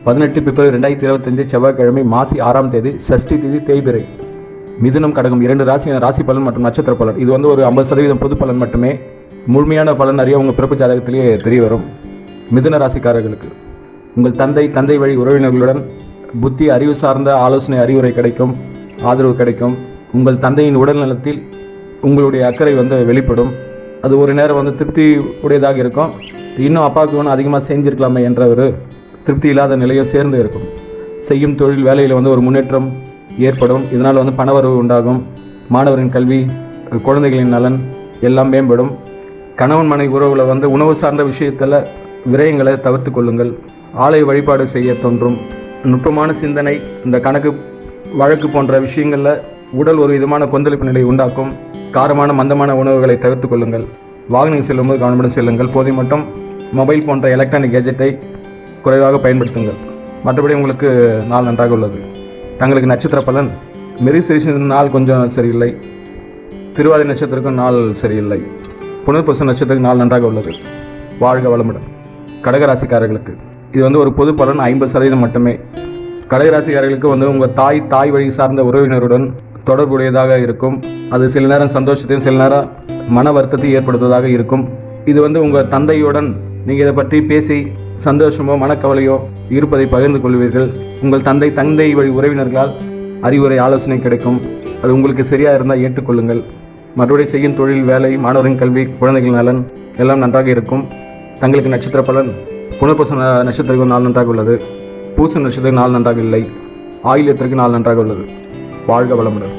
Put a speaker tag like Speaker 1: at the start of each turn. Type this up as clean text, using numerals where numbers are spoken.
Speaker 1: 18 பிப்ரவரி 2025 செவ்வாய்க்கிழமை மாசி 6ஆம் தேதி சஷ்டி திதி தேய்பிறை. மிதுனம் கடகம் 2 ராசி பலன் மற்றும் நட்சத்திர பலன். இது வந்து ஒரு 50% பொது பலன் மட்டுமே. முழுமையான பலன் அறிய உங்கள் பிறப்பு ஜாதகத்திலேயே தெரிய வரும். மிதுன ராசிக்காரர்களுக்கு உங்கள் தந்தை வழி உறவினர்களுடன் புத்தி அறிவு சார்ந்த ஆலோசனை அறிவுரை கிடைக்கும், ஆதரவு கிடைக்கும். உங்கள் தந்தையின் உடல் நலத்தில் உங்களுடைய அக்கறை வெளிப்படும். அது ஒரு நேரம் திருப்தி உடையதாக இருக்கும். இன்னும் அப்பாவுக்கு ஒன்று அதிகமாக செஞ்சுருக்கலாமே என்ற ஒரு திருப்தி இல்லாத நிலையும் சேர்ந்து இருக்கும். செய்யும் தொழில் வேலையில் ஒரு முன்னேற்றம் ஏற்படும். இதனால் பணவரவு உண்டாகும். மாணவரின் கல்வி, குழந்தைகளின் நலன் எல்லாம் மேம்படும். கணவன் மனைவி உறவில் உணவு சார்ந்த விஷயத்தில் விரயங்களை தவிர்த்து கொள்ளுங்கள். ஆலய வழிபாடு செய்ய தோன்றும். நுட்பமான சிந்தனை, இந்த கணக்கு வழக்கு போன்ற விஷயங்களில் உடல் ஒரு விதமான கொந்தளிப்பு நிலை உண்டாக்கும். காரமான மந்தமான உணவுகளை தவிர்த்து கொள்ளுங்கள். வாகனம் செல்லும்போது கவனமுடன் செல்லுங்கள். போதை மட்டும் மொபைல் போன்ற எலக்ட்ரானிக் கேஜெட்டை குறைவாக பயன்படுத்துங்கள். மற்றபடி உங்களுக்கு நாள் நன்றாக உள்ளது. தங்களுக்கு நட்சத்திர பலன் மிருகசீரிஷ நாள் கொஞ்சம் சரியில்லை. திருவாதிரை நட்சத்திரக்கும் நாள் சரியில்லை. புனர்பூச நட்சத்திரத்துக்கு நாள் நன்றாக உள்ளது. வாழ்க வளமுடன். கடகராசிக்காரர்களுக்கு இது ஒரு பொது பலன் 50% மட்டுமே. கடகராசிக்காரர்களுக்கு உங்கள் தாய் வழி சார்ந்த உறவினருடன் தொடர்புடையதாக இருக்கும். அது சில நேரம் சந்தோஷத்தையும் சில நேரம் மன வருத்தத்தையும் ஏற்படுத்துவதாக இருக்கும். இது உங்கள் தந்தையுடன் நீங்கள் இதை பற்றி பேசி சந்தோஷமோ மனக்கவலையோ இருப்பதை பகிர்ந்து கொள்வீர்கள். உங்கள் தந்தை வழி உறவினர்களால் அறிவுரை ஆலோசனை கிடைக்கும். அது உங்களுக்கு சரியாக இருந்தால் ஏற்றுக்கொள்ளுங்கள். மறுபடியும் செய்யும் தொழில், வேலை, மாணவரின் கல்வி, குழந்தைகள் நலன் எல்லாம் நன்றாக இருக்கும். தங்களுக்கு நட்சத்திர பலன் புனர்பூச நட்சத்திரத்துக்கு நாள் நன்றாக உள்ளது. பூச நட்சத்திரத்துக்கு நாள் நன்றாக இல்லை. ஆயில்யத்திற்கு நாள் நன்றாக உள்ளது. வாழ்க வளமுடன்.